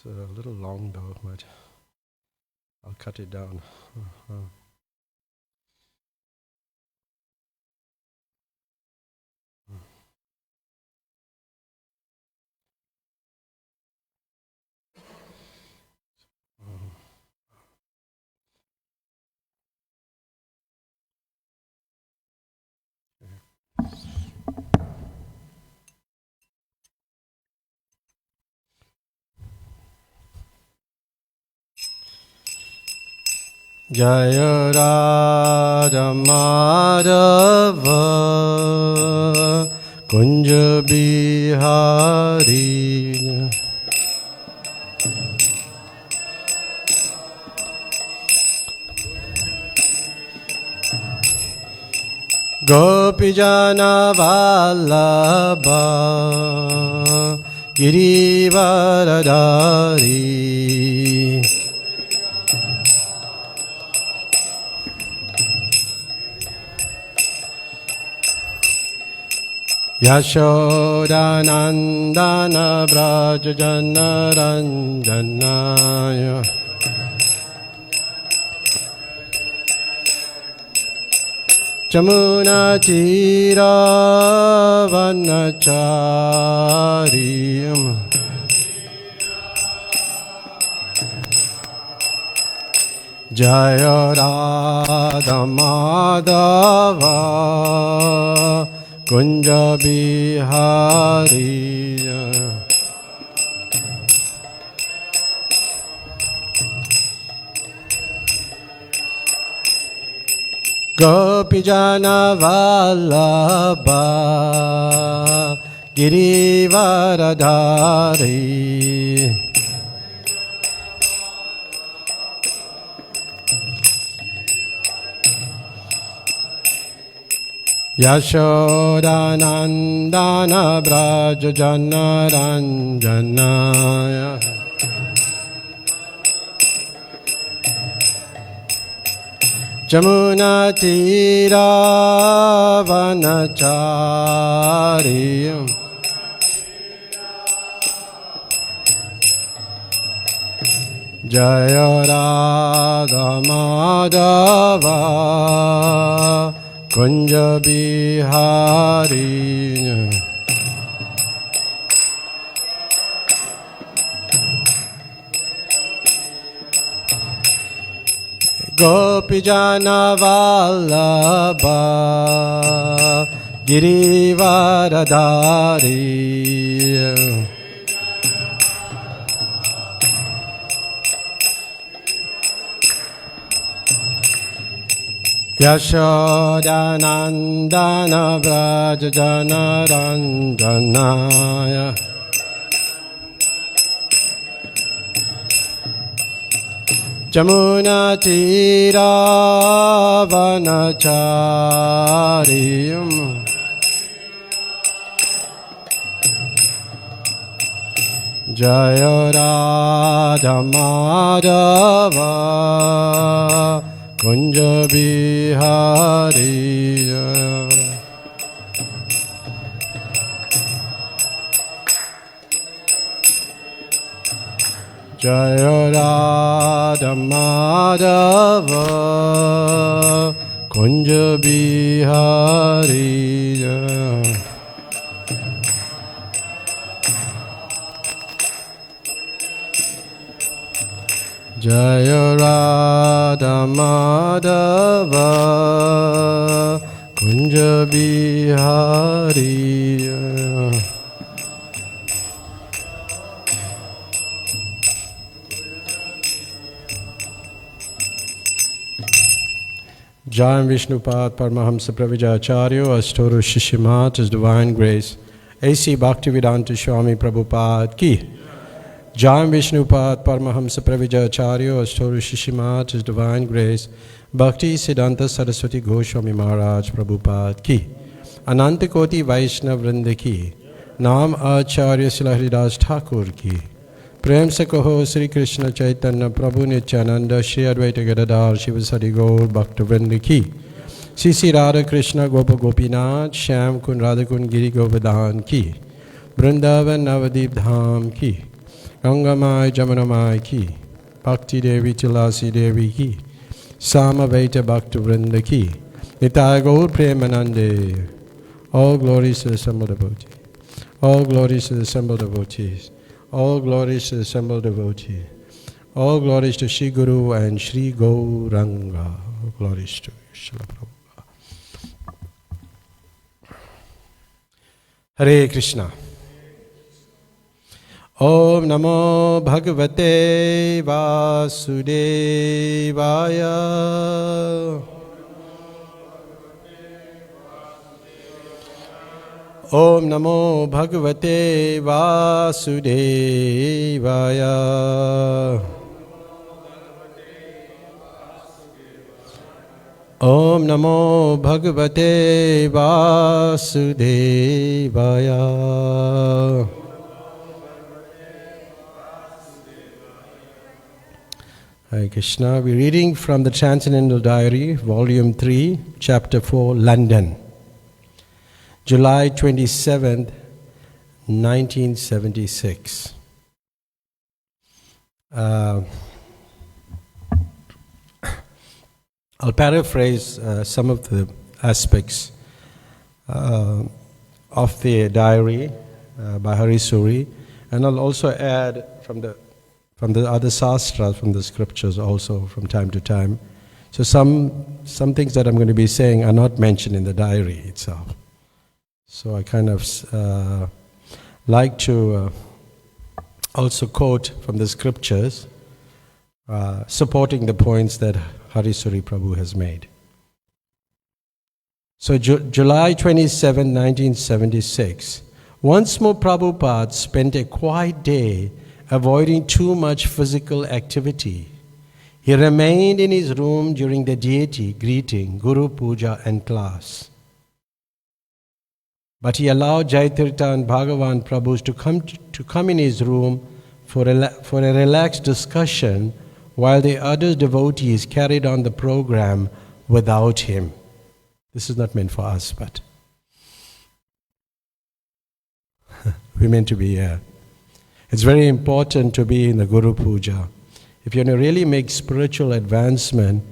It's a little long though, but I'll cut it down. Jaya Radha Madhava Kunja Bihari Gopijana Vallabha Girivaradari Yashodanandana Brajajana Ranjanaya Jamuna Tira Vanachariyam Jaya Radha Madhava Kunja Bihari Gopijana Vallabha Girivaradari Yashodanandana Brajajana Ranjanaya Jamuna Tira Vanachariyam Jaya Radha Madhava Kunja Bihari Gopijana Vallabha Girivaradari Yashodanandana Brajajana Ranjanaya Jamuna Tira Vanachariyam Jaya Radha Madhava Kunja Bihari Jaya Radha Madhava Kunja Bihari Jaya Radha Madhava Kunja Bihari Jayam Vishnupad Paramahamsa Pravijacharyo Astoru Shishimat His Divine Grace A.C. Bhaktivedanta Swami Prabhupada Ki Jayam Vishnupad Paramahamsa Pravijacharyo Astoru Shishimat His Divine Grace Bhakti Siddhanta Saraswati Goswami Maharaj Prabhupada Ki Ananta Koti Vaishnav Vrinda Ki Naam Acharya Srila Haridas Thakur Ki प्रेम से कहो श्री कृष्ण चैतन्य प्रभु नित्यानंद श्री अद्वैत गदाधर शिव सरि गौर भक्तवृंद की श्री श्री राधा कृष्ण गोप गोपीनाथ श्याम कुंड राधा कुंड गिरि गोवर्धन की वृंदावन नवदीप धाम की Gangamai Jamunamai ki, Bhakti Devi Tulasi Devi ki, Samaveta Bhakta Vrinda ki, Nitai Gaur Premanande. All glories to the assembled devotees. All glories to the assembled devotees. All glories to the assembled devotees. All glories to Shri Guru and Shri Gauranga. All glories to Srila Prabhupada. Hare Krishna. Om Namo Bhagavate Vasudevaya. Om Namo Bhagavate Vasudevaya. Om Namo Bhagavate Vasudevaya. Hare Krishna. We're reading from the Transcendental Diary, Volume 3, Chapter 4, London. July 27th, 1976. I'll paraphrase some of the aspects of the diary by Hari Suri, and I'll also add from the other sastras, from the scriptures also from time to time. So some things that I'm going to be saying are not mentioned in the diary itself. So I kind of like to also quote from the scriptures, supporting the points that Hari Suri Prabhu has made. So July 27, 1976, once more Prabhupada spent a quiet day avoiding too much physical activity. He remained in his room during the deity greeting, Guru Puja and class. But he allowed Jaitirtha and Bhagavan Prabhus to come in his room for a relaxed discussion while the other devotees carried on the program without him. This is not meant for us, but we're meant to be here. It's very important to be in the Guru Puja. If you're going to really make spiritual advancement,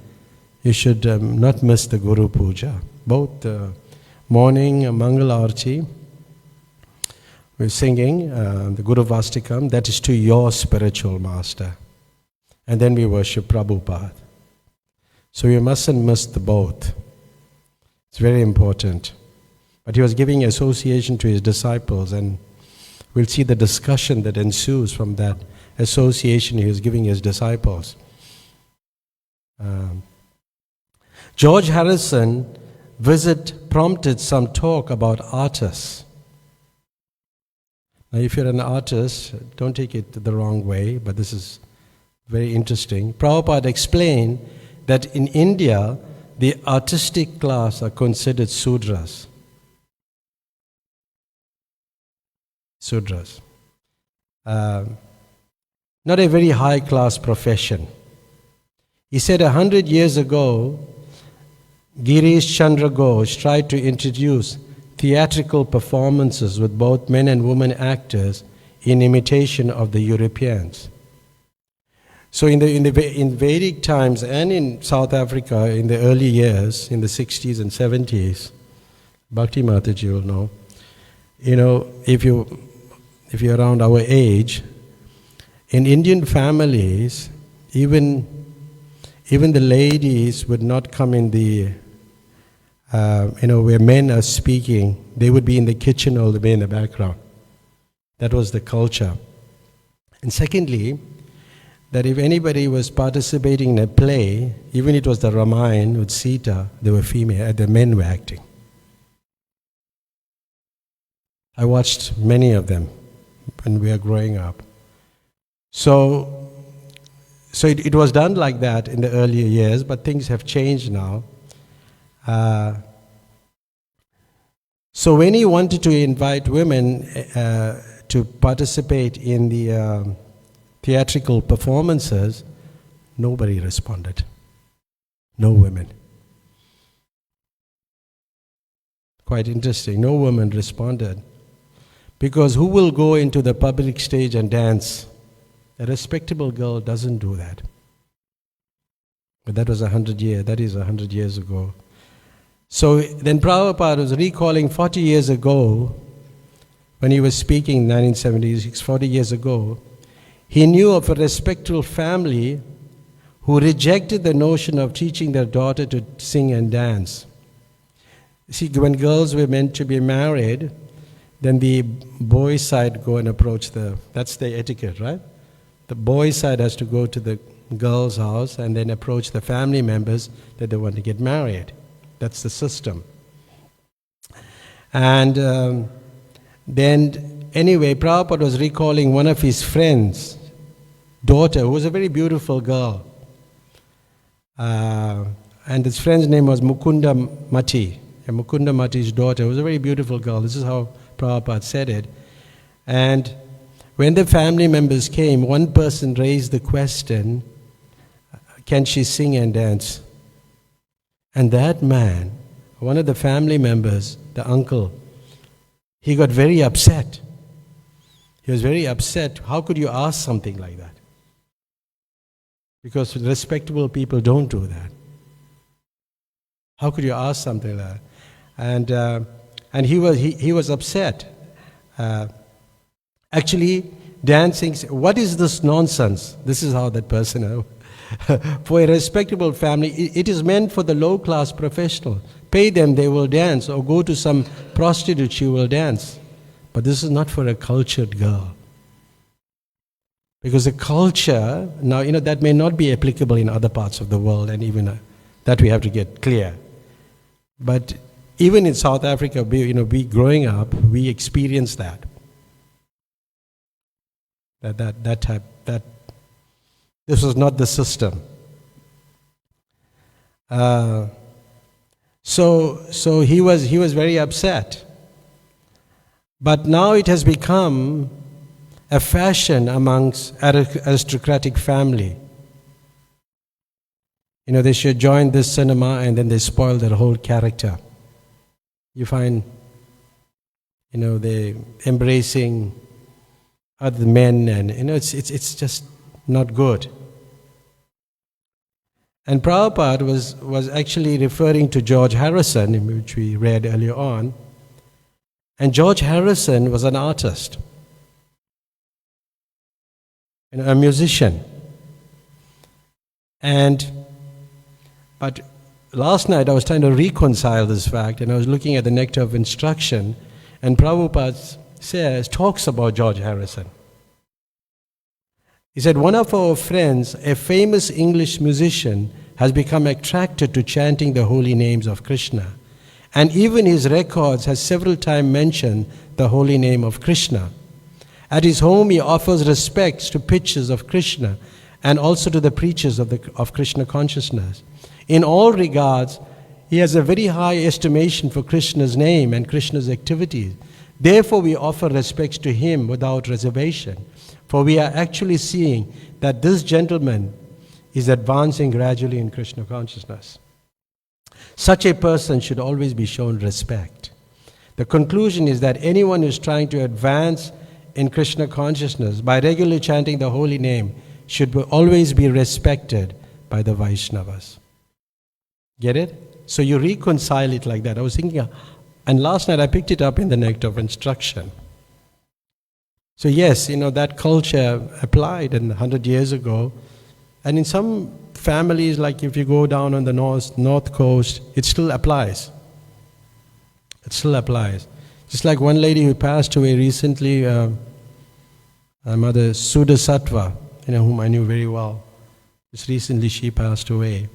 you should not miss the Guru Puja. Both morning Mangal Arati, we're singing the Guru Vastikam, that is to your spiritual master. And then we worship Prabhupada. So you mustn't miss the both. It's very important. But he was giving association to his disciples, and we'll see the discussion that ensues from that association he was giving his disciples. George Harrison visit prompted some talk about artists. Now, if you're an artist, don't take it the wrong way, but this is very interesting. Prabhupada explained that in India, the artistic class are considered Sudras. Sudras. Not a very high class profession. He said 100 years ago, Girish Chandra Ghosh tried to introduce theatrical performances with both men and women actors in imitation of the Europeans. So in Vedic times and in South Africa in the early years, in the 60s and 70s, Bhakti Mataji will know, if you're around our age, in Indian families, even the ladies would not come in the, where men are speaking, they would be in the kitchen all the way in the background. That was the culture. And secondly, that if anybody was participating in a play, even it was the Ramayana with Sita, they were female, the men were acting. I watched many of them when we were growing up. So it was done like that in the earlier years, but things have changed now. So when he wanted to invite women to participate in the theatrical performances, nobody responded. No women. Quite interesting. No woman responded. Because who will go into the public stage and dance A respectable girl doesn't do that. But that was 100 years, that is 100 years ago. So then Prabhupada was recalling 40 years ago, when he was speaking in 1976, 40 years ago, he knew of a respectable family who rejected the notion of teaching their daughter to sing and dance. See, when girls were meant to be married, then the boys' side go and approach that's the etiquette, right? The boys' side has to go to the girl's house and then approach the family members that they want to get married. That's the system. And then, anyway, Prabhupada was recalling one of his friends' daughter, who was a very beautiful girl. And his friend's name was Mukunda Mati. And Mukunda Mati's daughter was a very beautiful girl. This is how Prabhupada said it. And when the family members came, one person raised the question, can she sing and dance? And that man, one of the family members, the uncle, he got very upset. He was very upset. How could you ask something like that? Because respectable people don't do that. How could you ask something like that? And he was upset. Actually, dancing. What is this nonsense? This is how that person. For a respectable family, it is meant for the low-class professional. Pay them, they will dance, or go to some prostitute, she will dance. But this is not for a cultured girl. Because the culture, now, that may not be applicable in other parts of the world, and even that we have to get clear. But even in South Africa, we growing up, we experienced that. This was not the system. So he was very upset. But now it has become a fashion amongst aristocratic family. They should join this cinema and then they spoil their whole character. You find, they embracing other men, and it's just not good. And Prabhupada was actually referring to George Harrison, which we read earlier on. And George Harrison was an artist, a musician. But last night I was trying to reconcile this fact, and I was looking at the Nectar of Instruction, and Prabhupada talks about George Harrison. He said, one of our friends, a famous English musician, has become attracted to chanting the holy names of Krishna. And even his records has several times mentioned the holy name of Krishna. At his home, he offers respects to pictures of Krishna and also to the preachers of Krishna consciousness. In all regards, he has a very high estimation for Krishna's name and Krishna's activities. Therefore, we offer respects to him without reservation, for we are actually seeing that this gentleman is advancing gradually in Krishna consciousness. Such a person should always be shown respect. The conclusion is that anyone who is trying to advance in Krishna consciousness by regularly chanting the holy name should always be respected by the Vaishnavas. Get it? So you reconcile it like that. I was thinking, and last night I picked it up in the Nectar of Instruction. So yes, that culture applied 100 years ago. And in some families, like if you go down on the north coast, it still applies. It still applies. Just like one lady who passed away recently, my mother, Sudha Sattva, whom I knew very well. Just recently she passed away.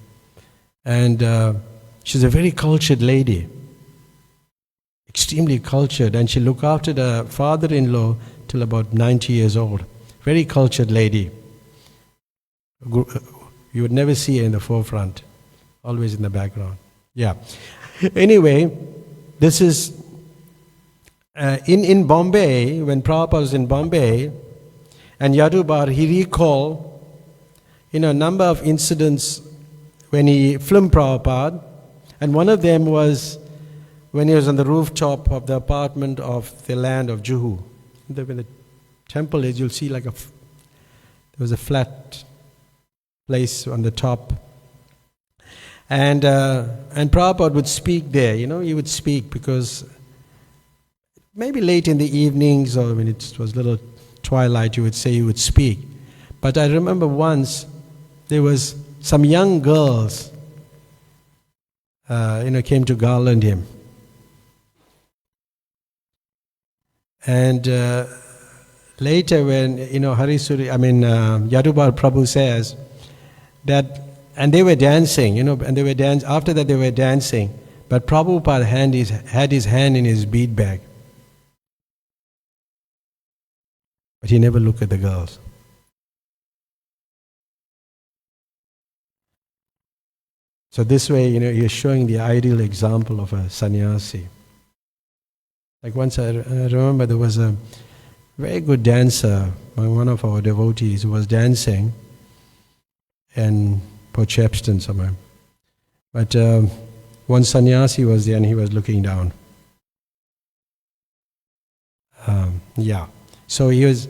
And she's a very cultured lady. Extremely cultured. And she looked after the father-in-law till about 90 years old. Very cultured lady. You would never see her in the forefront. Always in the background. Yeah. Anyway, this is in Bombay, when Prabhupada was in Bombay, and Yadubar, he recalled a number of incidents when he filmed Prabhupada, and one of them was when he was on the rooftop of the apartment of the land of Juhu. When the temple is, you'll see like There was a flat place on the top. And Prabhupada would speak there, he would speak because maybe late in the evenings or when it was little twilight, you would say he would speak. But I remember once there was some young girls, came to garland him. And later when, Yadubal Prabhu says that, and they were dancing, and they were after that they were dancing, but Prabhupada had his hand in his bead bag. But he never looked at the girls. So this way, you're showing the ideal example of a sannyasi. Like once I remember there was a very good dancer, one of our devotees who was dancing in Port Shepstone somewhere. But one sannyasi was there and he was looking down. So he was,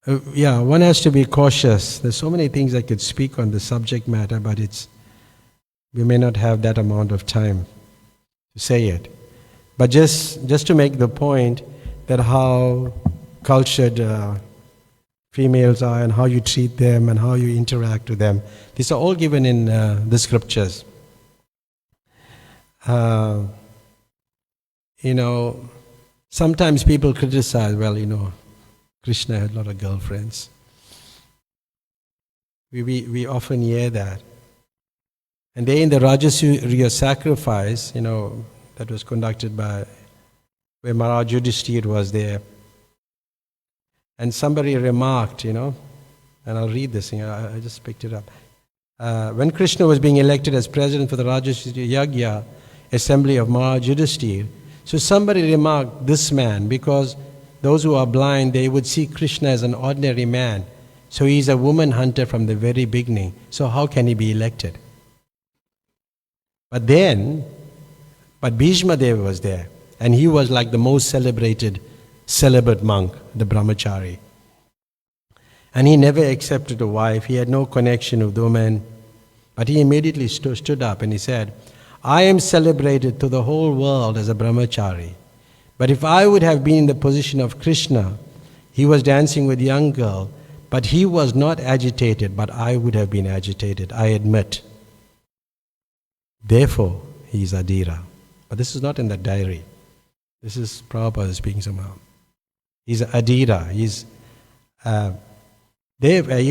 one has to be cautious. There's so many things I could speak on the subject matter, but we may not have that amount of time to say it. But just to make the point that how cultured females are and how you treat them and how you interact with them, these are all given in the scriptures. Sometimes people criticize, Krishna had a lot of girlfriends. We often hear that. And they in the Rajasuya sacrifice, that was conducted by, where Maharaj Yudhishthira was there. And somebody remarked, and I'll read this thing, I just picked it up. When Krishna was being elected as president for the Rajasuya Yagya assembly of Maharaj Yudhishthira, so somebody remarked, this man, because those who are blind, they would see Krishna as an ordinary man. So he's a woman hunter from the very beginning. So how can he be elected? But Bhishma Deva was there. And he was like the most celebrated celibate monk, the brahmachari. And he never accepted a wife. He had no connection with women. But he immediately stood up and he said, I am celebrated to the whole world as a brahmachari. But if I would have been in the position of Krishna, he was dancing with a young girl, but he was not agitated, but I would have been agitated, I admit. Therefore, he is Adira. But this is not in the diary. This is Prabhupada speaking somehow. He's Adira. He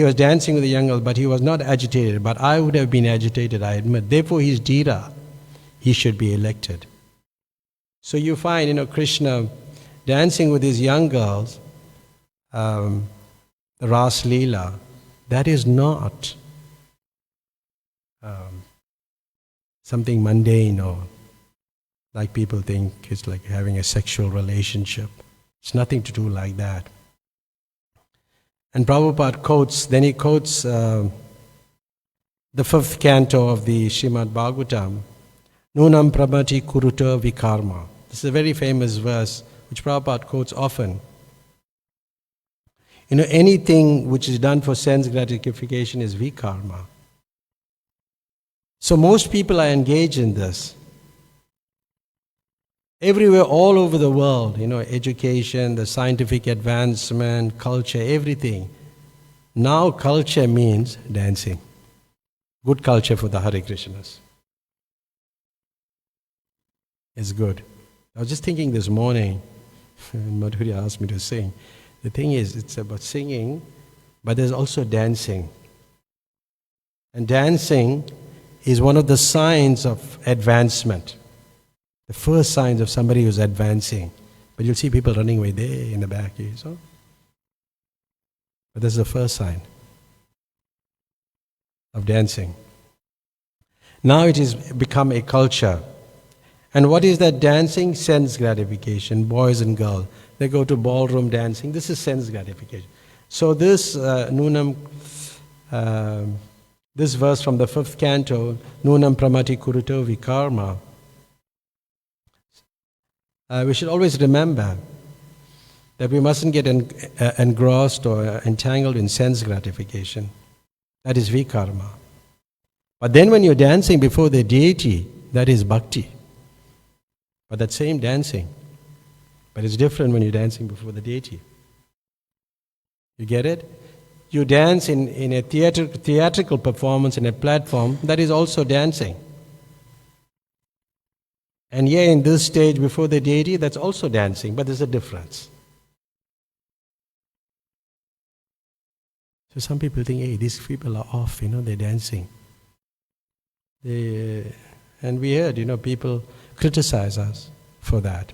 was dancing with a young girl, but he was not agitated, but I would have been agitated, I admit. Therefore, he's Dhira. He should be elected. So you find, Krishna dancing with these young girls, the Ras Leela, that is not something mundane or like people think it's like having a sexual relationship. It's nothing to do like that. And Prabhupada quotes the 5th canto of the Srimad Bhagavatam, Nunam Prabhati Kuruta Vikarma. This is a very famous verse which Prabhupada quotes often. Anything which is done for sense gratification is vikarma. So most people are engaged in this. Everywhere, all over the world, education, the scientific advancement, culture, everything. Now culture means dancing. Good culture for the Hare Krishnas. It's good. I was just thinking this morning, when Madhuri asked me to sing. The thing is, it's about singing, but there's also dancing. And dancing is one of the signs of advancement. The first signs of somebody who's advancing. But you'll see people running away there in the back. So. But this is the first sign of dancing. Now it has become a culture. And what is that dancing? Sense gratification. Boys and girls, they go to ballroom dancing. This is sense gratification. So this this verse from the 5th canto, Nunam Pramati Kuruto Vikarma, we should always remember that we mustn't get engrossed or entangled in sense gratification. That is vikarma. But then when you're dancing before the deity, that is bhakti. But that same dancing, but it's different when you're dancing before the deity. You get it? You dance in a theatrical performance in a platform, that is also dancing. And here in this stage before the deity, that's also dancing, but there's a difference. So some people think, hey, these people are off, they're dancing. And we heard, people criticize us for that.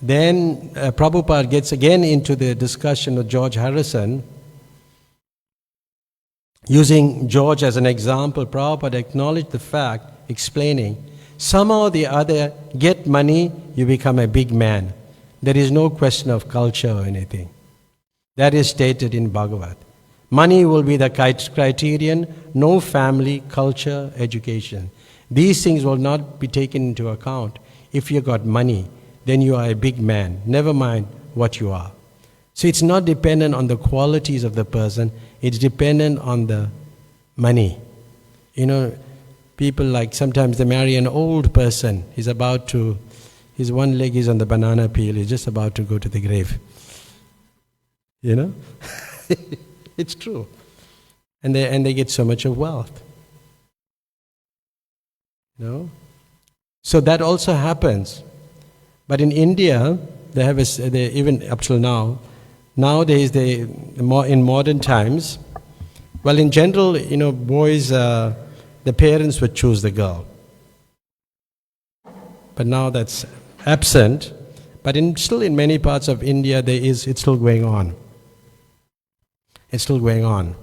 Then Prabhupada gets again into the discussion of George Harrison. Using George as an example, Prabhupada acknowledged the fact, explaining, somehow or the other, get money, you become a big man. There is no question of culture or anything. That is stated in Bhagavad. Money will be the criterion, no family, culture, education. These things will not be taken into account. If you got money, then you are a big man. Never mind what you are. So it's not dependent on the qualities of the person, it's dependent on the money. People like sometimes they marry an old person, his one leg is on the banana peel, he's just about to go to the grave. It's true. And they get so much of wealth. So that also happens. But in India, they have even up till now, nowadays in modern times, well, in general, boys, the parents would choose the girl. But now that's absent. But still in many parts of India, it's still going on. It's still going on.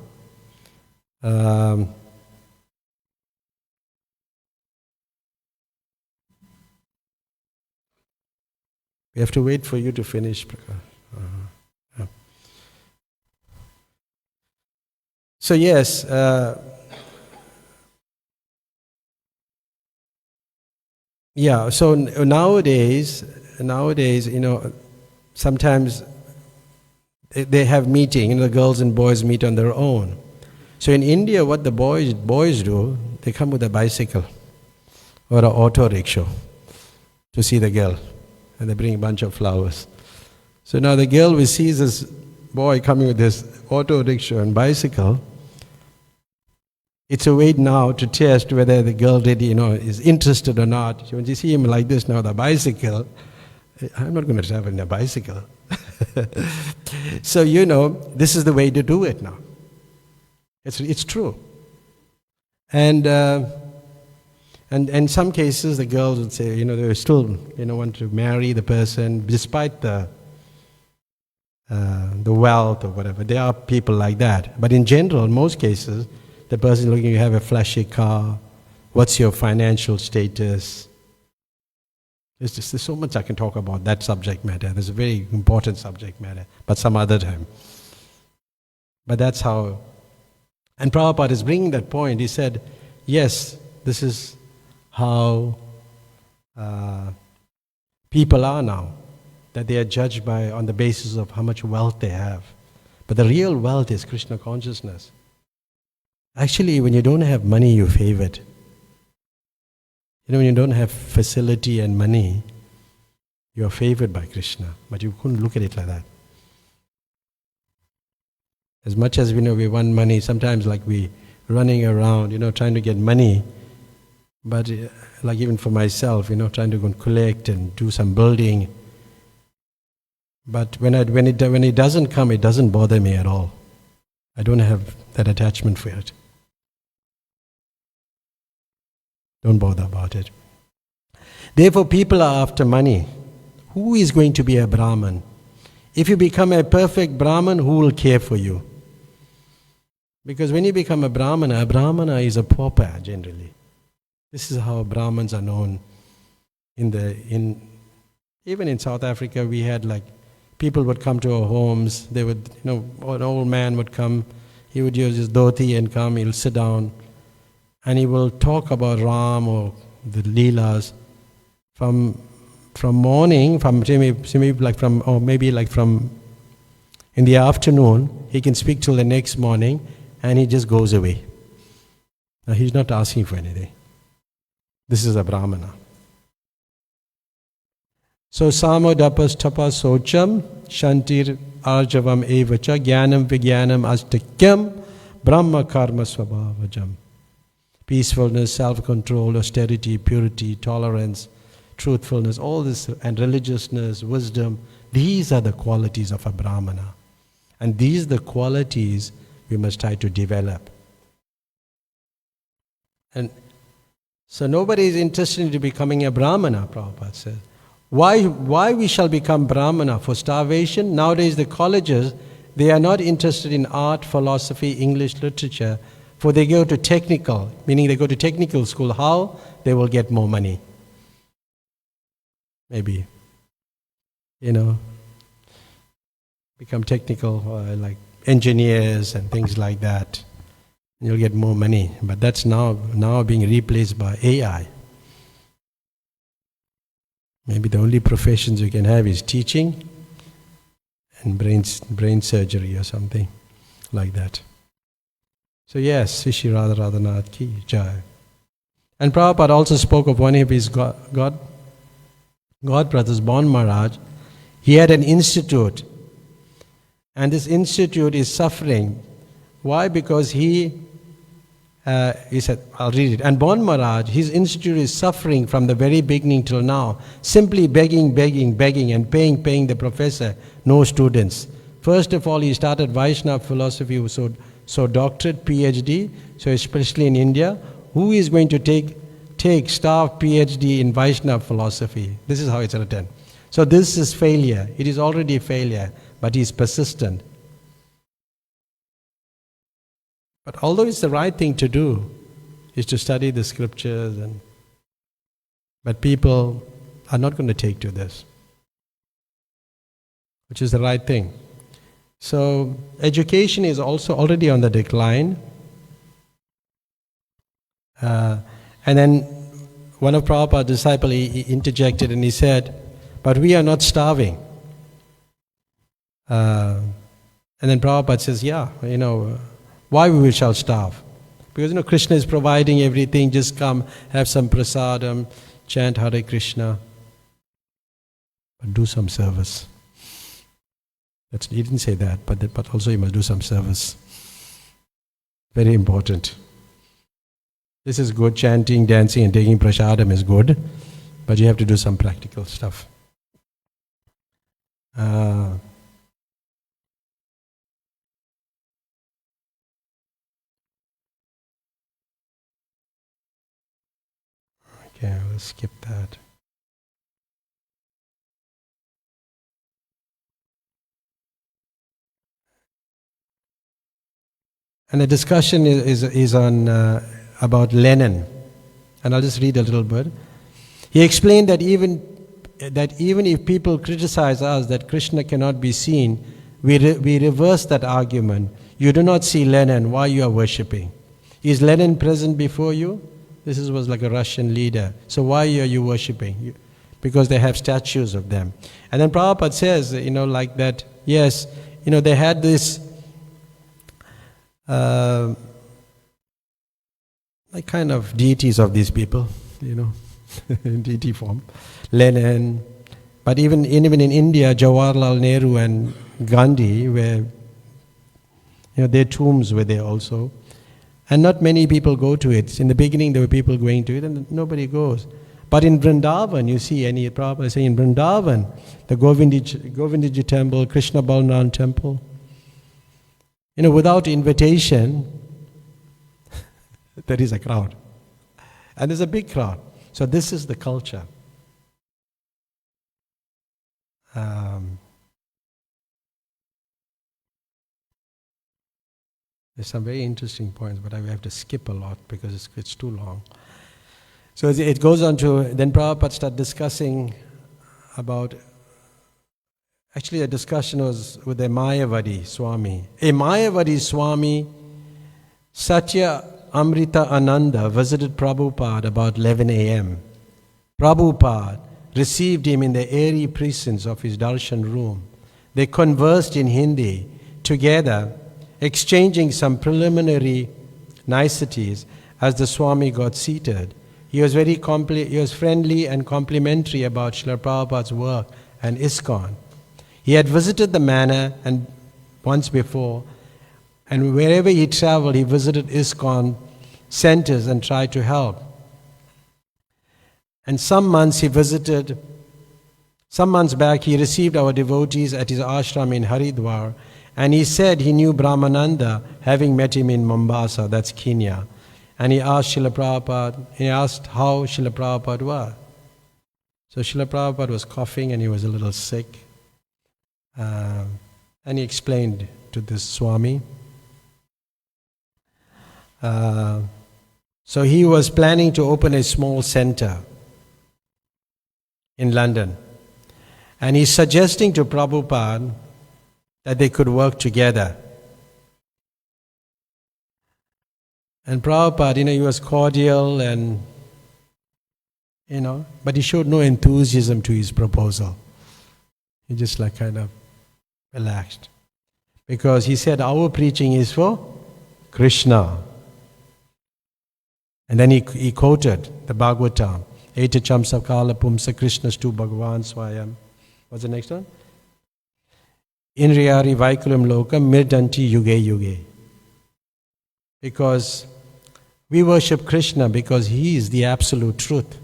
We have to wait for you to finish. So yes, so nowadays, sometimes they have meeting, the girls and boys meet on their own. So in India, what the boys do, they come with a bicycle or an auto rickshaw to see the girl. And they bring a bunch of flowers. So now the girl sees this boy coming with this auto rickshaw and bicycle. It's a way now to test whether the girl really, is interested or not. When you see him like this now, the bicycle, I'm not going to travel in a bicycle. So this is the way to do it now. It's true. And in some cases, the girls would say, they still, want to marry the person despite the wealth or whatever. There are people like that. But in general, in most cases, the person looking to have a flashy car. What's your financial status? There's so much I can talk about that subject matter. There's a very important subject matter, but some other time. But that's how. And Prabhupada is bringing that point. He said, yes, this is how people are now, that they are judged on the basis of how much wealth they have. But the real wealth is Krishna consciousness. Actually, when you don't have money, you're favored. When you don't have facility and money, you are favored by Krishna. But you couldn't look at it like that. As much as we want money, sometimes like we running around, trying to get money. But like even for myself, trying to go and collect and do some building. But when it doesn't come, it doesn't bother me at all. I don't have that attachment for it. Don't bother about it. Therefore, people are after money. Who is going to be a Brahman? If you become a perfect Brahman, who will care for you? Because when you become a Brahmana is a pauper generally. This is how Brahmins are known. Even in South Africa, we had people would come to our homes. They would, an old man would come. He would use his dhoti and come. He'll sit down, and he will talk about Ram or the Leelas from from morning, maybe like from in the afternoon, he can speak till the next morning, and he just goes away. Now he's not asking for anything. This is a Brahmana. So samo dapas tapas socham shantir arjavam evacha jnanam vijnanam astakyam brahma karma svabhavajam. Peacefulness, self-control, austerity, purity, tolerance, truthfulness, all this, and religiousness, wisdom, these are the qualities of a Brahmana. And these are the qualities we must try to develop. And so nobody is interested in becoming a Brahmana, Prabhupada says. Why we shall become Brahmana? For starvation? Nowadays the colleges, they are not interested in art, philosophy, English literature, for they go to technical, meaning they go to technical school. How? They will get more money. Maybe, become technical, like engineers and things like that. You'll get more money. But that's now being replaced by AI. Maybe the only professions you can have is teaching and brain surgery or something like that. So yes, Sri Raghunath ki jai. And Prabhupada also spoke of one of his God brothers, Bon Maharaj. He had an institute, and this institute is suffering. Why? Because he said, I'll read it. And Bon Maharaj, his institute is suffering from the very beginning till now, simply begging, and paying the professor, no students. First of all, he started Vaishnava philosophy, so doctorate, PhD, so especially in India, who is going to take staff PhD in Vaishnava philosophy? This is how it's written. So this is failure. It is already a failure, but he is persistent. But although it's the right thing to do, is to study the scriptures, but people are not going to take to this, which is the right thing. So education is also already on the decline. And then one of Prabhupada's disciples, he interjected and he said, but we are not starving. And then Prabhupada says, why we shall starve? Because Krishna is providing everything, just come, have some prasadam, chant Hare Krishna, but do some service. He didn't say that, but also you must do some service. Very important. This is good, chanting, dancing and taking prasadam is good, but you have to do some practical stuff. Okay, let's skip that. And the discussion is on about Lenin, and I'll just read a little bit. He explained that even if people criticize us that Krishna cannot be seen, we reverse that argument. You do not see Lenin, why you are worshipping? Is Lenin present before you? This was like a Russian leader. So why are you worshipping? Because they have statues of them. And then Prabhupada says, like that, yes, they had this like kind of deities of these people, in deity form. Lenin, but even in India, Jawaharlal Nehru and Gandhi were, their tombs were there also. And not many people go to it. In the beginning, there were people going to it, and nobody goes. But in Vrindavan, you see, Prabhupada saying in Vrindavan, the Govindiji temple, Krishna Balram temple, without invitation, there is a crowd. And there's a big crowd. So this is the culture. There's some very interesting points, but I have to skip a lot because it's too long. So it goes on to, then Prabhupada started discussing about, actually the discussion was with a Mayavadi Swami. A Mayavadi Swami, Satya Amrita Ananda, visited Prabhupada about 11 a.m. Prabhupada, received him in the airy presence of his darshan room. They conversed in Hindi together, exchanging some preliminary niceties as the Swami got seated. He was he was friendly and complimentary about Srila Prabhupada's work and ISKCON. He had visited the manor and once before, and wherever he traveled, he visited ISKCON centers and tried to help. And some months back, he received our devotees at his ashram in Haridwar, and he said he knew Brahmananda, having met him in Mombasa, that's Kenya. And he asked Srila Prabhupada, he asked how Srila Prabhupada was. So Srila Prabhupada was coughing and he was a little sick. And he explained to this Swami. So he was planning to open a small center in London. And he's suggesting to Prabhupada that they could work together. And Prabhupada, he was cordial and, but he showed no enthusiasm to his proposal. He just kind of relaxed. Because he said, our preaching is for Krishna. And then he quoted the Bhagavatam, Etacham Sakala Pumsa Krishnastu Bhagavan Swayam. What's the next one? Inriyari Vaikulam Lokam Mirdanti Yuge Yuge. Because we worship Krishna because he is the absolute truth.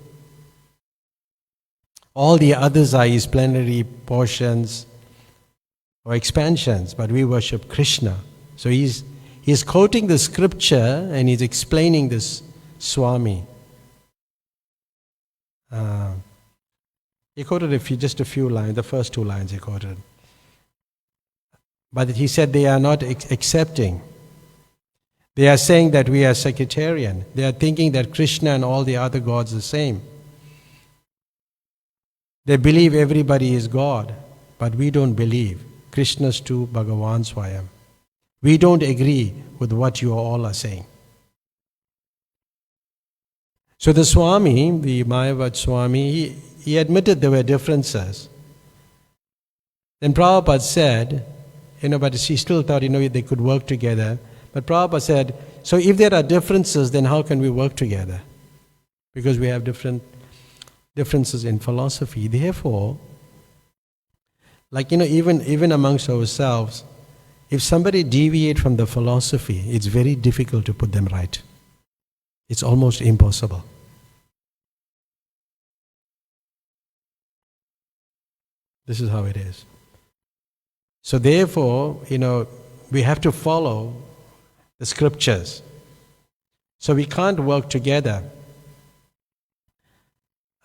All the others are his plenary portions or expansions, but we worship Krishna. So he's quoting the scripture and he's explaining this Swami. He quoted just a few lines, the first two lines he quoted. But he said they are not accepting. They are saying that we are sectarian. They are thinking that Krishna and all the other gods are the same. They believe everybody is God, but we don't believe. Krishna's tu Bhagavan Swayam. We don't agree with what you all are saying. So the Swami, the Mayavad Swami, he admitted there were differences. Then Prabhupada said, but she still thought, they could work together. But Prabhupada said, so if there are differences, then how can we work together? Because we have differences in philosophy. Therefore, even amongst ourselves, if somebody deviates from the philosophy, it's very difficult to put them right. It's almost impossible. This is how it is. So therefore, we have to follow the scriptures. So we can't work together.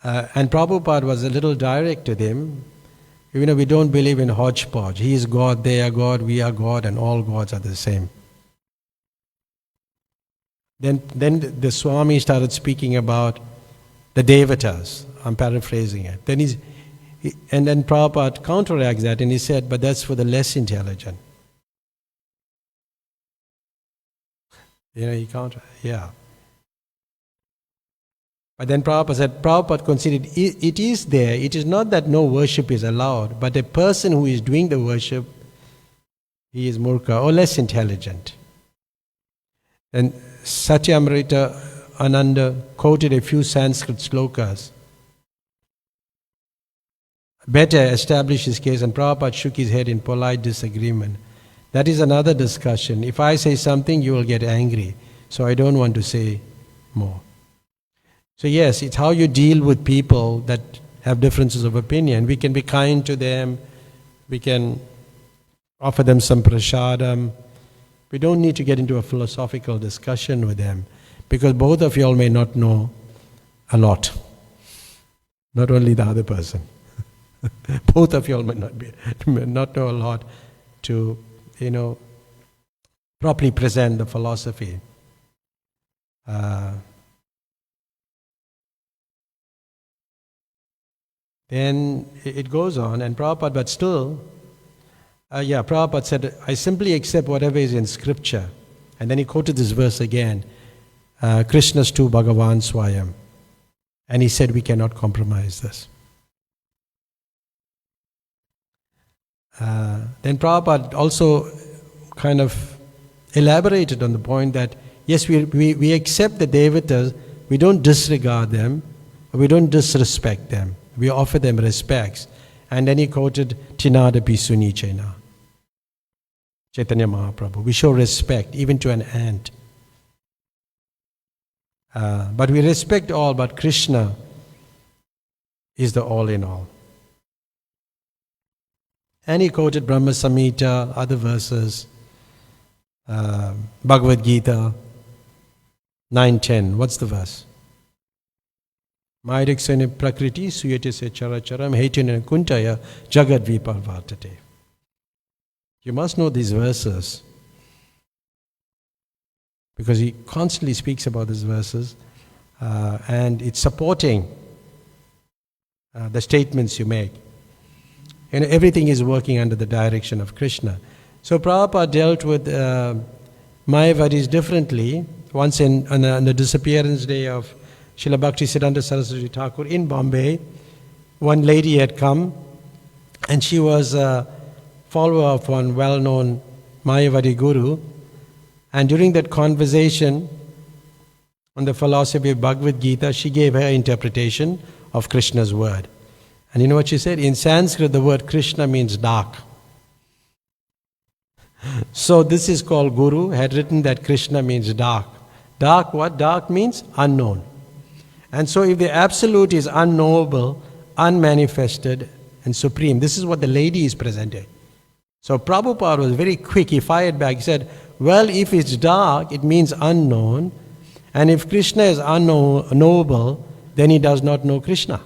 And Prabhupada was a little direct to them. We don't believe in hodgepodge. He is God, they are God, we are God, and all gods are the same. Then the Swami started speaking about the Devatas. I'm paraphrasing it. And then Prabhupada counteracts that and he said, but that's for the less intelligent. Yeah. But then Prabhupada considered it is there. It is not that no worship is allowed, but a person who is doing the worship, he is murkha or less intelligent. And Satyamrita Ananda quoted a few Sanskrit slokas. Better established his case, and Prabhupada shook his head in polite disagreement. That is another discussion. If I say something, you will get angry. So I don't want to say more. So yes, it's how you deal with people that have differences of opinion. We can be kind to them. We can offer them some prasadam. We don't need to get into a philosophical discussion with them because both of you all may not know a lot. Not only the other person. Both of you all may not know a lot to, properly present the philosophy. Then it goes on, and Prabhupada, but still, Prabhupada said, I simply accept whatever is in scripture. And then he quoted this verse again, Krishna's tu Bhagavan Swayam. And he said, we cannot compromise this. Then Prabhupada also kind of elaborated on the point that, yes, we accept the devatas, we don't disregard them, we don't disrespect them, we offer them respects. And then he quoted Tinadapi Sunichena, Chaitanya Mahaprabhu. We show respect even to an ant. But we respect all, but Krishna is the all in all. And he quoted Brahma Samhita, other verses, Bhagavad Gita 9:10. What's the verse? Maidiksani prakriti suyate se characharam hetina kuntaya jagad viparvartate. You must know these verses because he constantly speaks about these verses and it's supporting the statements you make. And everything is working under the direction of Krishna. So Prabhupada dealt with Mayavadis differently. Once on the disappearance day of Srila Bhaktisiddhanta Saraswati Thakur in Bombay, one lady had come and she was a follower of one well-known Mayavadi guru. And during that conversation on the philosophy of Bhagavad Gita, she gave her interpretation of Krishna's word. And you know what she said? In Sanskrit, the word Krishna means dark. So this is called Guru, had written that Krishna means dark. Dark what? Dark means unknown. And so if the Absolute is unknowable, unmanifested and supreme, this is what the lady is presenting. So Prabhupada was very quick, he fired back, he said, well, if it's dark, it means unknown. And if Krishna is unknowable, then he does not know Krishna.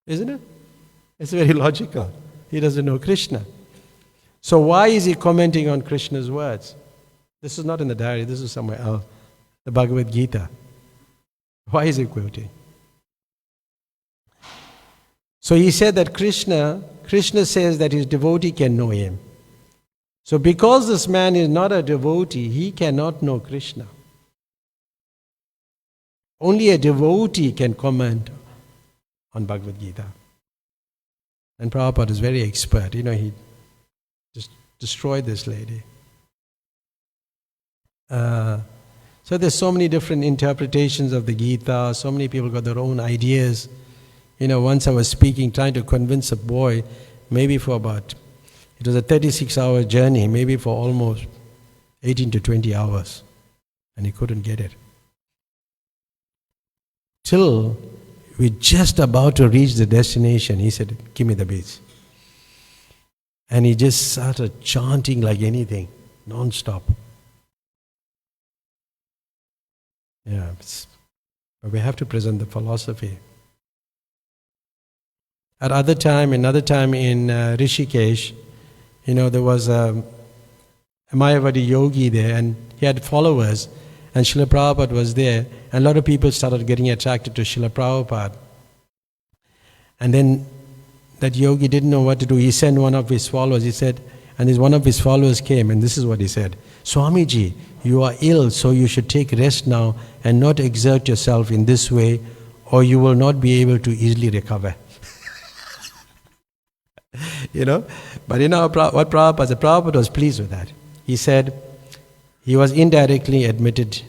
Isn't it? It's very logical. He doesn't know Krishna. So why is he commenting on Krishna's words? This is not in the diary, this is somewhere else. The Bhagavad Gita. Why is he quoting? So he said that Krishna says that his devotee can know him. So because this man is not a devotee, he cannot know Krishna. Only a devotee can comment on Bhagavad Gita. And Prabhupada is very expert. You know, he just destroyed this lady. So there's so many different interpretations of the Gita. So many people got their own ideas. You know, once I was speaking, trying to convince a boy, maybe for about, it was a 36-hour journey, maybe for almost 18 to 20 hours. And he couldn't get it. Till we're just about to reach the destination, he said, give me the beads. And he just started chanting like anything, non-stop. Yeah, but we have to present the philosophy. Another time in Rishikesh, you know, there was a Mayavadi yogi there and he had followers. And Srila Prabhupada was there, and a lot of people started getting attracted to Srila Prabhupada. And then that yogi didn't know what to do. He sent one of his followers, he said, and one of his followers came, and this is what he said, Swamiji, you are ill, so you should take rest now and not exert yourself in this way, or you will not be able to easily recover. You know? But you know what Prabhupada said? Prabhupada was pleased with that. He said, he was indirectly admitted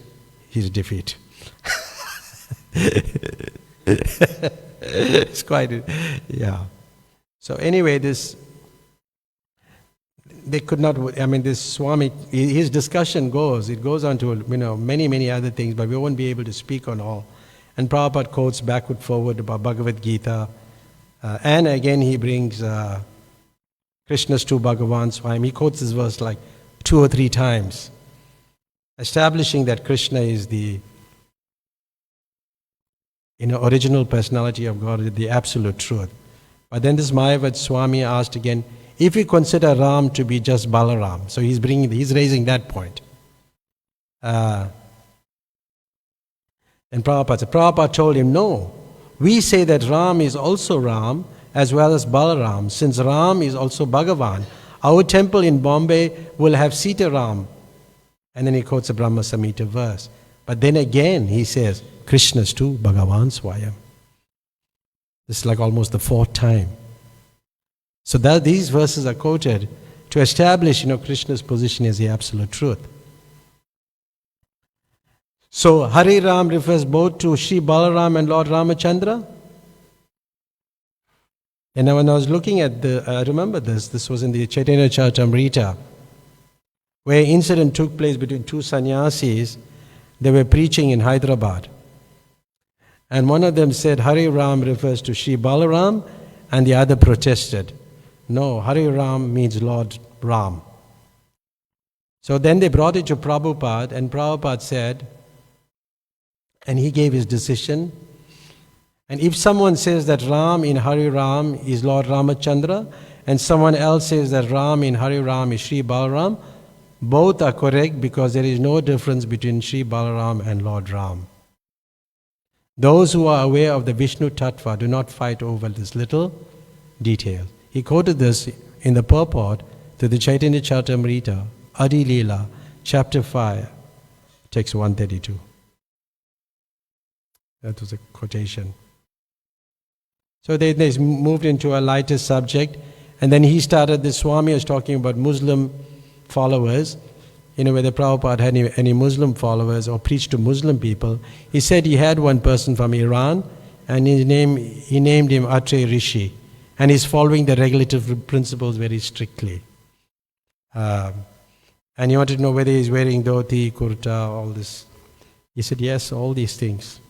his defeat. It's quite, yeah. So anyway, this Swami, his discussion goes on to, you know, many other things, but we won't be able to speak on all. And Prabhupada quotes backward, forward about Bhagavad Gita. And again, he brings Krishna's two Bhagavan Swami. He quotes this verse like 2 or 3 times, establishing that Krishna is the original personality of God, the absolute truth. But then this Mayavad Swami asked again, if we consider Ram to be just Balaram, so he's raising that point. And Prabhupada told him, no, we say that Ram is also Ram as well as Balaram, since Ram is also Bhagavan. Our temple in Bombay will have Sita Ram. And then he quotes a Brahma Samhita verse. But then again he says, Krishna's too, Bhagavan Swayam. This is like almost the 4th time. So that these verses are quoted to establish, Krishna's position as the absolute truth. So Hari Ram refers both to Sri Balaram and Lord Ramachandra. And when I was looking at I remember this was in the Chaitanya Charitamrita, where an incident took place between two sannyasis. They were preaching in Hyderabad. And one of them said Hari Ram refers to Sri Balaram, and the other protested. No, Hari Ram means Lord Ram. So then they brought it to Prabhupada, and Prabhupada said, and he gave his decision. And if someone says that Ram in Hari Ram is Lord Ramachandra, and someone else says that Ram in Hari Ram is Sri Balaram, both are correct because there is no difference between Sri Balaram and Lord Ram. Those who are aware of the Vishnu Tattva do not fight over this little detail. He quoted this in the purport to the Chaitanya Charitamrita, Adi Leela, chapter 5, text 132. That was a quotation. So they moved into a lighter subject, and then he started, the Swami was talking about Muslim followers, whether Prabhupada had any Muslim followers or preached to Muslim people. He said he had one person from Iran, and he named him Atre Rishi, and he's following the regulative principles very strictly. And he wanted to know whether he's wearing dhoti, kurta, all this. He said, yes, all these things.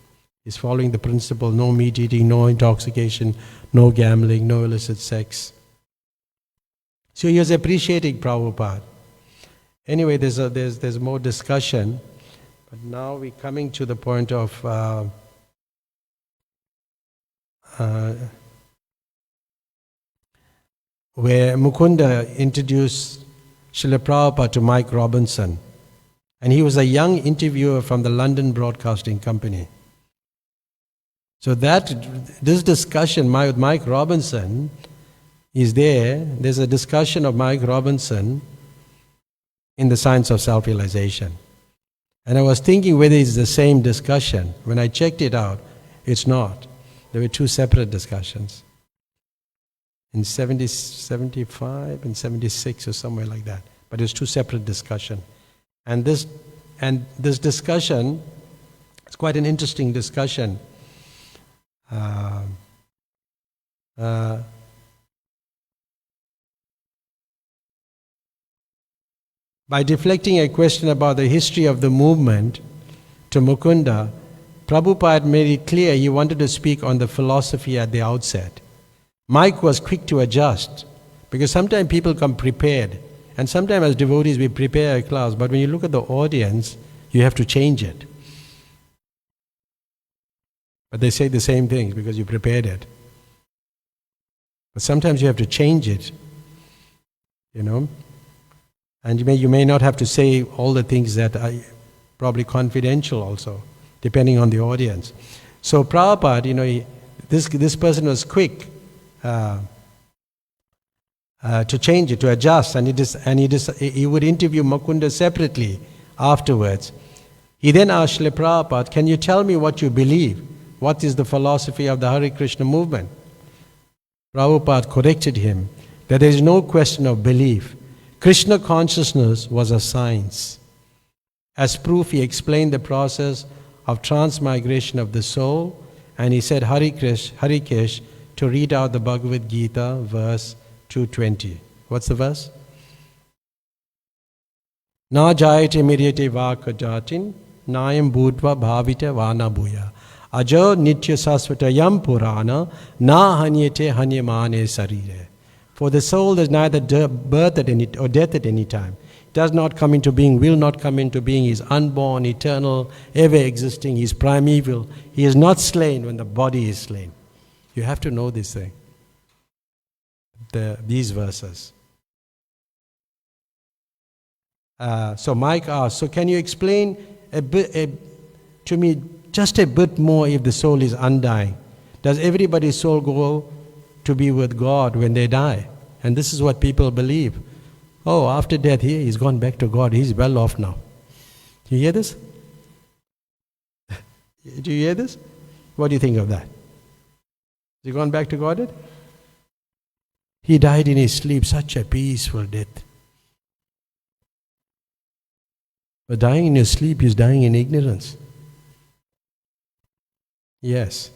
He's following the principle, no meat eating, no intoxication, no gambling, no illicit sex. So he was appreciating Prabhupada. Anyway, there's more discussion, but now we're coming to the point of where Mukunda introduced Srila Prabhupada to Mike Robinson, and he was a young interviewer from the London Broadcasting Company. So this discussion with Mike Robinson is there. There's a discussion of Mike Robinson in the science of self-realization. And I was thinking whether it's the same discussion. When I checked it out, it's not. There were two separate discussions. In 75 and 76 or somewhere like that. But it's two separate discussions. And this discussion, it's quite an interesting discussion. By deflecting a question about the history of the movement to Mukunda, Prabhupada made it clear he wanted to speak on the philosophy at the outset. Mike was quick to adjust, because sometimes people come prepared, and sometimes as devotees we prepare a class, but when you look at the audience, you have to change it. But they say the same things because you prepared it. But sometimes you have to change it, And you may not have to say all the things that are probably confidential also, depending on the audience. So Prabhupada, this person was quick to change it, to adjust, and he would interview Mukunda separately afterwards. He then asked Srila Prabhupada, can you tell me what you believe? What is the philosophy of the Hare Krishna movement? Prabhupada corrected him that there is no question of belief. Krishna consciousness was a science. As proof, he explained the process of transmigration of the soul, and he said Harikesh to read out the Bhagavad Gita, verse 220. What's the verse? Na jayate miryate vaka jatin, nayam bhutva bhavita vana bhuya. Ajo nitya sasvatayam purana, na hanyate hanyamane sarire. For the soul there's neither birth at any or death at any time. It does not come into being, will not come into being. He is unborn, eternal, ever existing. He is primeval. He is not slain when the body is slain. You have to know this thing. These verses. So Mike asked, so can you explain to me just a bit more if the soul is undying? Does everybody's soul go to be with God when they die? And this is what people believe. Oh, after death, he's gone back to God. He's well off now. Do you hear this? Do you hear this? What do you think of that? Has he gone back to God yet? He died in his sleep, such a peaceful death. But dying in your sleep is dying in ignorance. Yes.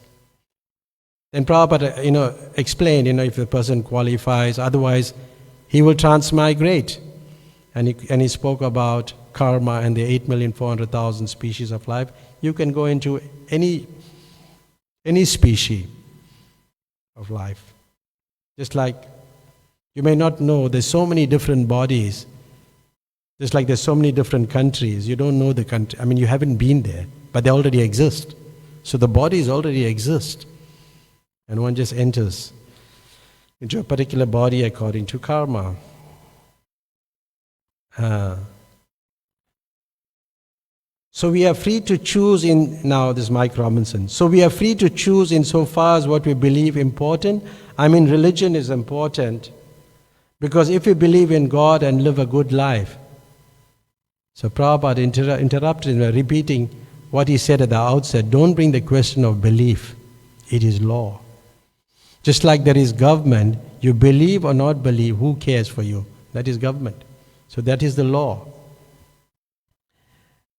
Then Prabhupada, explained, if the person qualifies, otherwise he will transmigrate. And he spoke about karma and the 8,400,000 species of life. You can go into any species of life. Just like you may not know, there's so many different bodies. Just like there's so many different countries. You don't know the country. You haven't been there, but they already exist. So the bodies already exist. And one just enters into a particular body according to karma. So we are free to choose now this is Mike Robinson. So we are free to choose insofar as what we believe important. Religion is important because if we believe in God and live a good life. So Prabhupada interrupted by repeating what he said at the outset. Don't bring the question of belief. It is law. Just like there is government, you believe or not believe, who cares for you? That is government. So that is the law.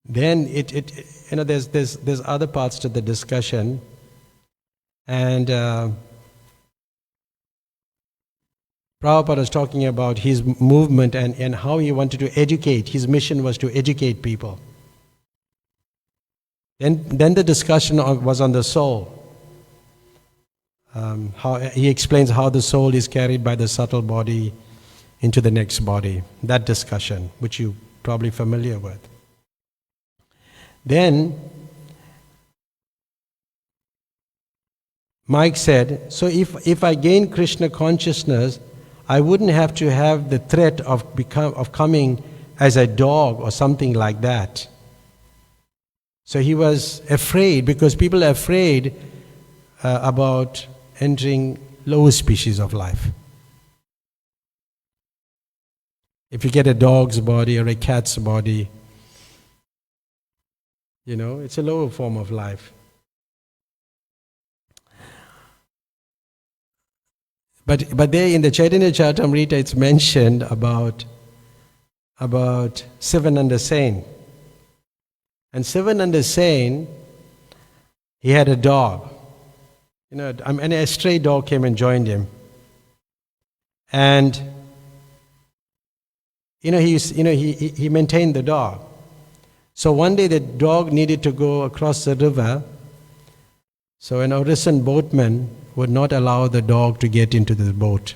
Then there's other parts to the discussion, and Prabhupada was talking about his movement and how he wanted to educate. His mission was to educate people. Then the discussion was on the soul. How he explains how the soul is carried by the subtle body into the next body. That discussion, which you're probably familiar with. Then Mike said, so if I gain Krishna consciousness, I wouldn't have to have the threat of coming as a dog or something like that. So he was afraid, because people are afraid about entering lower species of life. If you get a dog's body or a cat's body, it's a lower form of life. But there in the Chaitanya Charitamrita it's mentioned about Sivananda Sen. And Sivananda Sen, he had a dog. And a stray dog came and joined him. And he maintained the dog. So one day the dog needed to go across the river. So an Orison boatman would not allow the dog to get into the boat.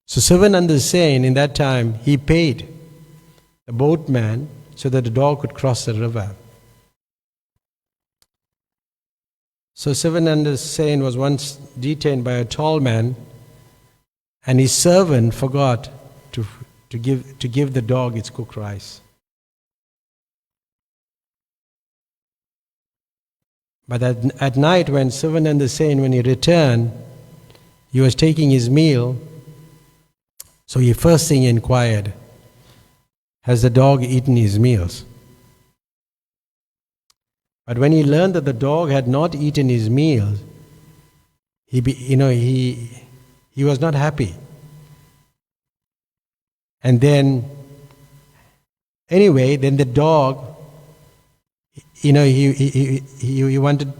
So Sivananda Sen, in that time, he paid the boatman so that the dog could cross the river. So Sivananda Sen was once detained by a tall man, and his servant forgot to give the dog its cooked rice. But at night when Sivananda Sen, when he returned, he was taking his meal. So he first thing inquired, has the dog eaten his meals? But when he learned that the dog had not eaten his meals, he was not happy. And then the dog, he wanted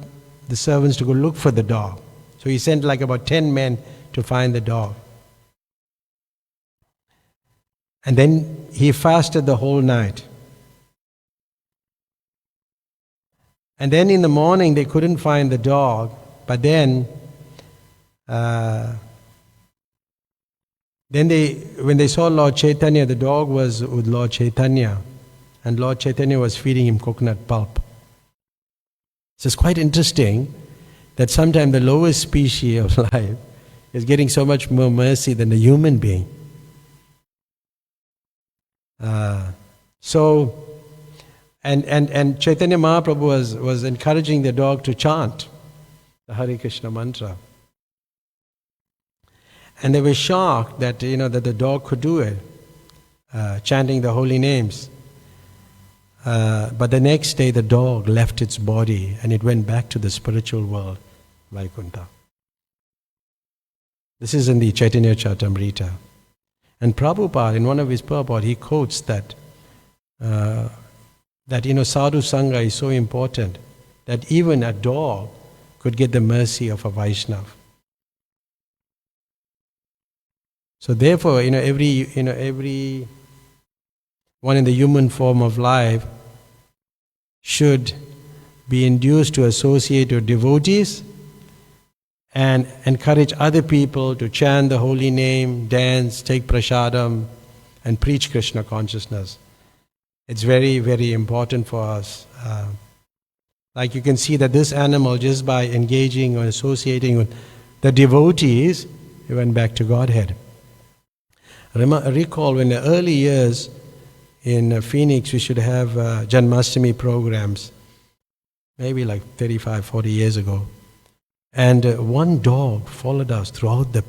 the servants to go look for the dog. So he sent like about 10 men to find the dog. And then he fasted the whole night. And then in the morning they couldn't find the dog, but then when they saw Lord Chaitanya, the dog was with Lord Chaitanya, and Lord Chaitanya was feeding him coconut pulp. So it's quite interesting that sometimes the lowest species of life is getting so much more mercy than the human being. And Chaitanya Mahaprabhu was encouraging the dog to chant the Hare Krishna mantra. And they were shocked that that the dog could do it, chanting the holy names. But the next day the dog left its body and it went back to the spiritual world, Vaikuntha. This is in the Chaitanya Charitamrita. And Prabhupada, in one of his purport, he quotes that, sadhu sangha is so important that even a dog could get the mercy of a Vaishnava. So therefore, every one in the human form of life should be induced to associate with devotees and encourage other people to chant the holy name, dance, take prasadam, and preach Krishna consciousness. It's very, very important for us. Like you can see that this animal, just by engaging or associating with the devotees, he went back to Godhead. Recall when in the early years in Phoenix, we should have Janmashtami programs, maybe like 35, 40 years ago. And one dog followed us throughout the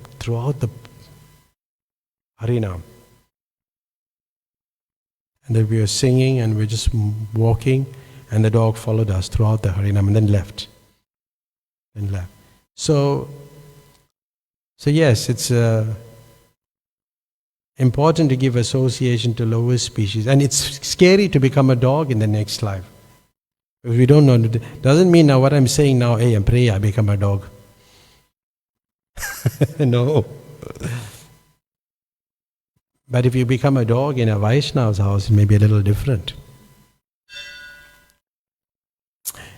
Harinam. And then we were singing and we were just walking, and the dog followed us throughout the Harinam and then left. So yes, it's important to give association to lower species. And it's scary to become a dog in the next life. If we don't know, doesn't mean now what I'm saying now, hey, I'm praying, I become a dog. No. But if you become a dog in a Vaishnava's house, it may be a little different.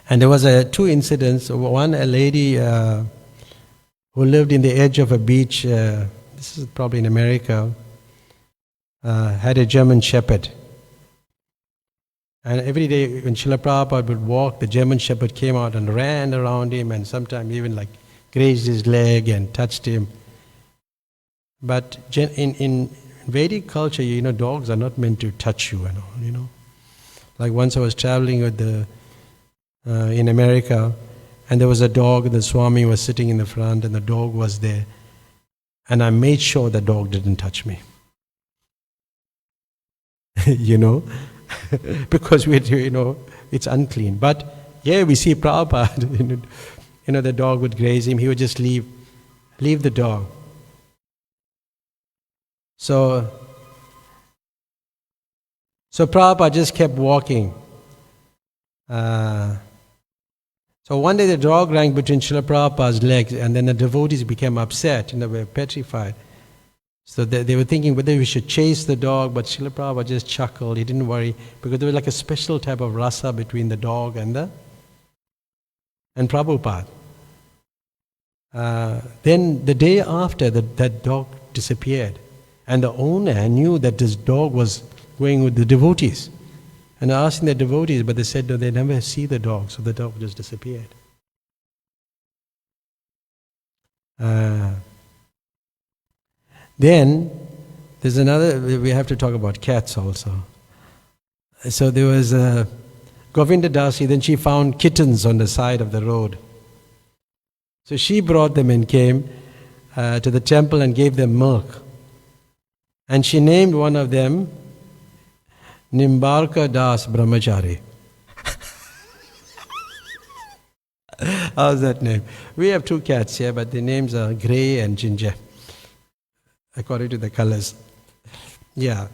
And there was two incidents. One, a lady who lived in the edge of a beach, this is probably in America, had a German Shepherd. And every day when Srila Prabhupada would walk, the German Shepherd came out and ran around him, and sometimes even like grazed his leg and touched him. But in Vedic culture, dogs are not meant to touch you and all, Like once I was traveling with in America, and there was a dog, and the Swami was sitting in the front, and the dog was there. And I made sure the dog didn't touch me. Because it's unclean. But yeah, we see Prabhupada, the dog would graze him, he would just leave the dog. So Prabhupada just kept walking. So one day the dog ran between Srila Prabhupada's legs, and then the devotees became upset, were petrified. So they were thinking whether we should chase the dog, but Srila Prabhupada just chuckled, he didn't worry, because there was like a special type of rasa between the dog and Prabhupada. Then the day after, that dog disappeared. And the owner knew that this dog was going with the devotees. And asking the devotees, but they said no, they never see the dog, so the dog just disappeared. Then, there's another, we have to talk about cats also. So there was Govinda Dasi, then she found kittens on the side of the road. So she brought them and came to the temple and gave them milk. And she named one of them Nimbarka Das Brahmachari. How's that name? We have two cats here, but the names are Grey and Ginger, according to the colors. Yeah.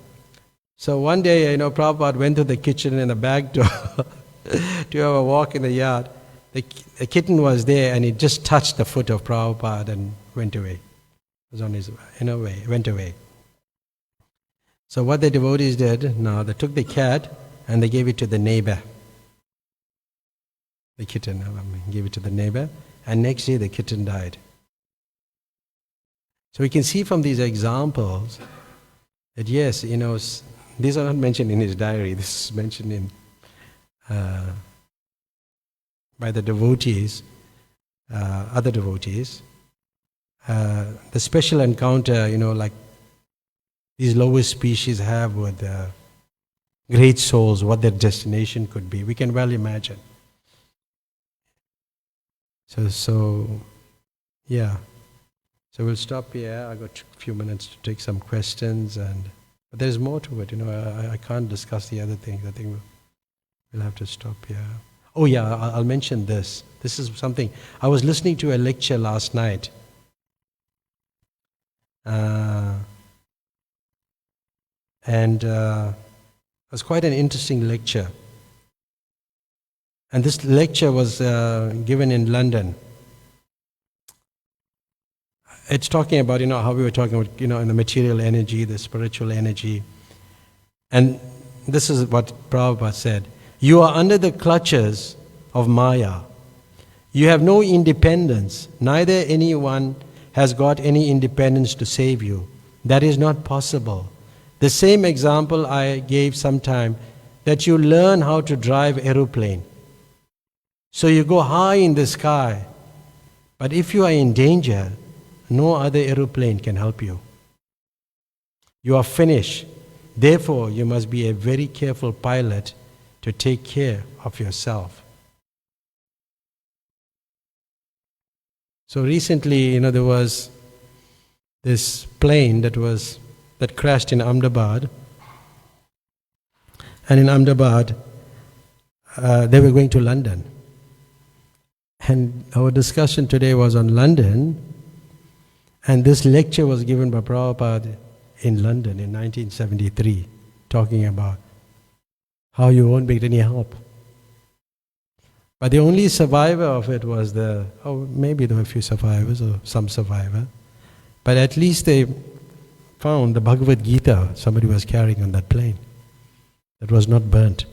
So one day, Prabhupada went to the kitchen in the back door to have a walk in the yard. The kitten was there, and it just touched the foot of Prabhupada and went away. It was on his way, went away. So what the devotees did, now they took the cat and they gave it to the neighbor. The kitten, gave it to the neighbor, and next day the kitten died. So we can see from these examples that yes, these are not mentioned in his diary, this is mentioned in by the devotees, other devotees. The special encounter, like these lower species have with great souls, what their destination could be. We can well imagine. So yeah. So we'll stop here. I got a few minutes to take some questions, but there's more to it. I can't discuss the other things. I think we'll have to stop here. Oh yeah, I'll mention this. This is something. I was listening to a lecture last night. And it was quite an interesting lecture. And this lecture was given in London. It's talking about, how we were talking about, in the material energy, the spiritual energy. And this is what Prabhupada said. You are under the clutches of Maya. You have no independence. Neither anyone has got any independence to save you. That is not possible. The same example I gave sometime, that you learn how to drive aeroplane. So you go high in the sky, but if you are in danger, no other aeroplane can help you. You are finished. Therefore, you must be a very careful pilot to take care of yourself. So recently, there was this plane that crashed in Ahmedabad. And in Ahmedabad, they were going to London. And our discussion today was on London. And this lecture was given by Prabhupada in London in 1973, talking about how you won't get any help. But the only survivor of it was maybe there were a few survivors or some survivor. But at least they found the Bhagavad Gita somebody was carrying on that plane. That was not burnt,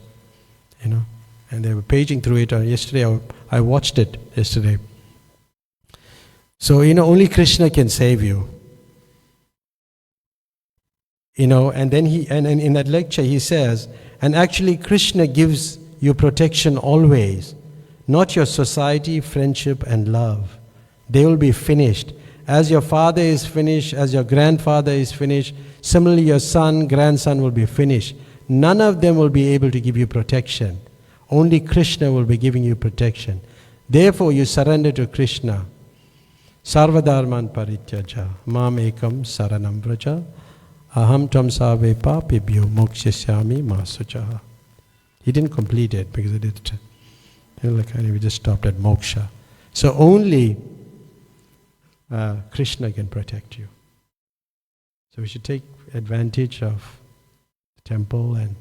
And they were paging through it. Yesterday, I watched it yesterday. So, only Krishna can save you. And then and in that lecture he says, and actually Krishna gives you protection always, not your society, friendship and love. They will be finished. As your father is finished, as your grandfather is finished, similarly your son, grandson will be finished. None of them will be able to give you protection. Only Krishna will be giving you protection. Therefore you surrender to Krishna. Sarvadharman parityaja, mam ekam saranam vraja, aham tvam save papibhyo mokshasyami masuchaha. He didn't complete it because it did. We just stopped at moksha. So only Krishna can protect you. So we should take advantage of the temple and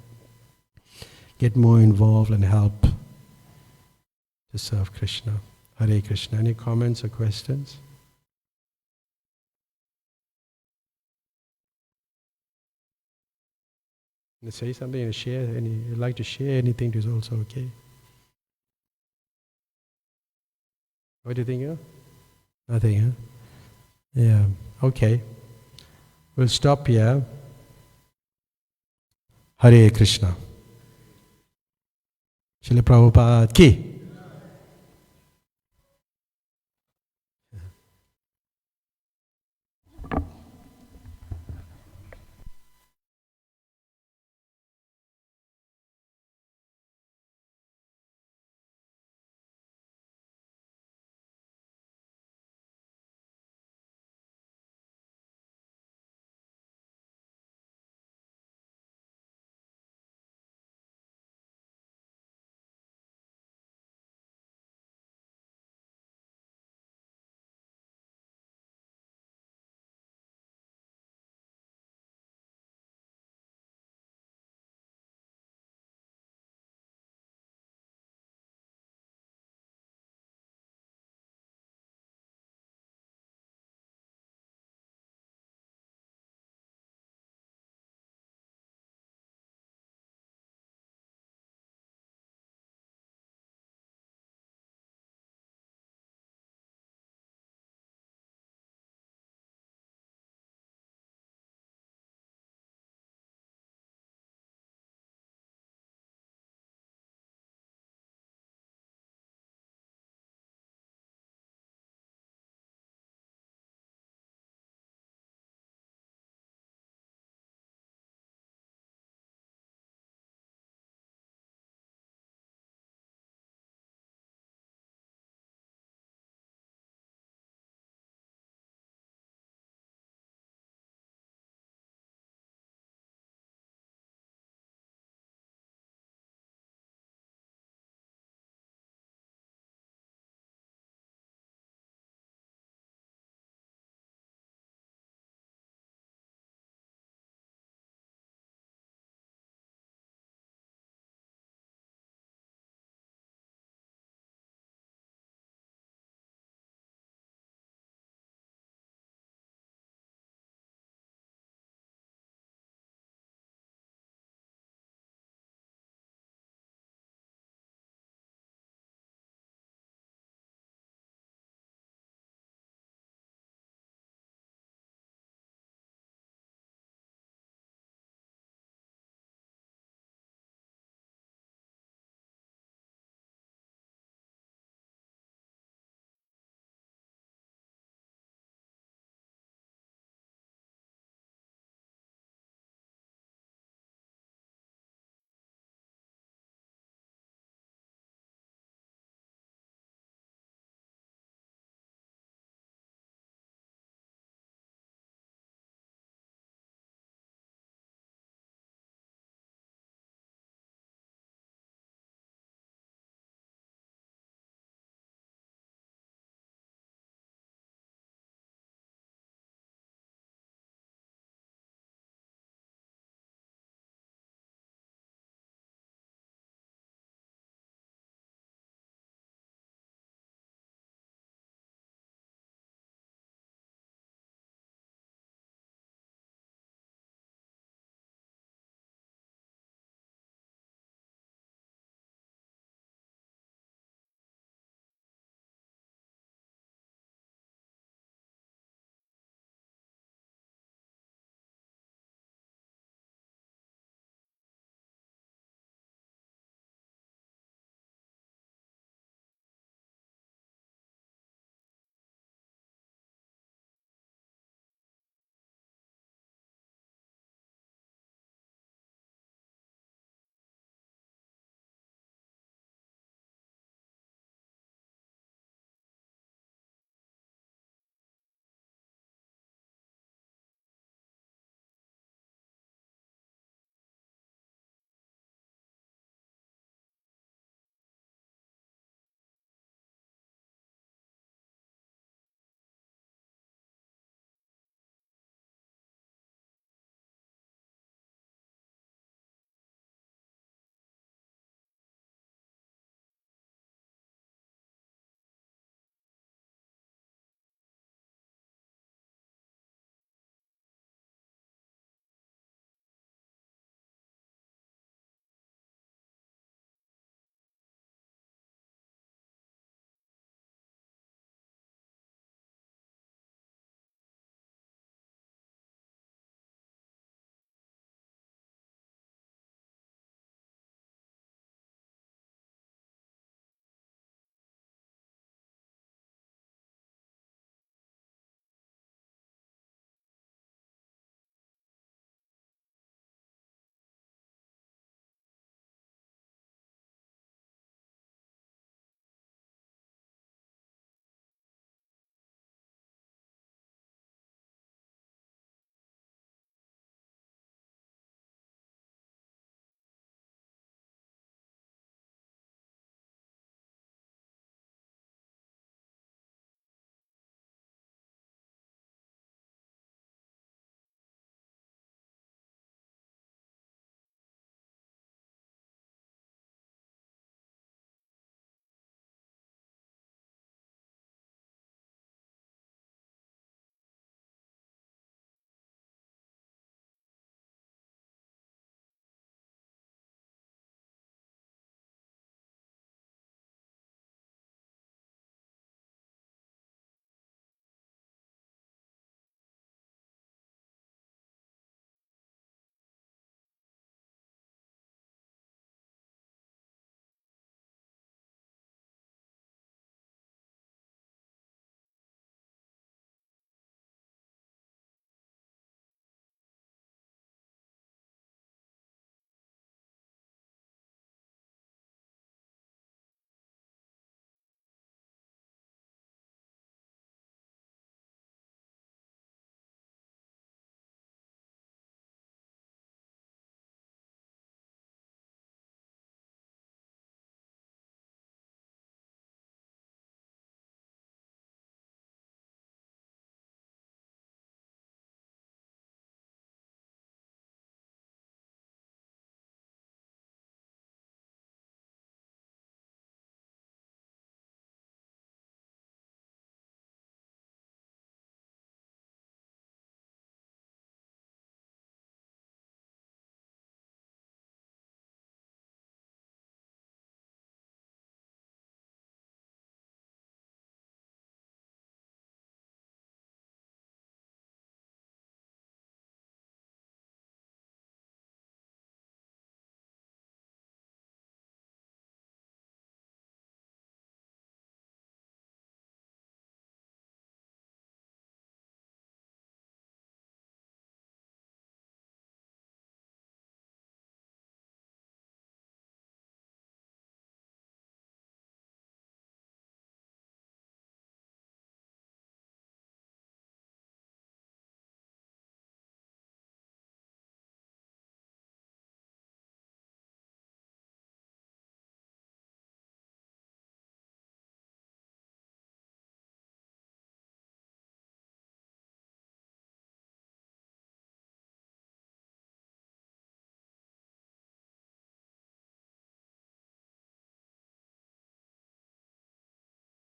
get more involved and help to serve Krishna. Hare Krishna. Any comments or questions? You say something and share. You'd like to share anything is also okay. What do you think? Nothing, huh? Yeah. Okay. We'll stop here. Hare Krishna. Srila Prabhupada ki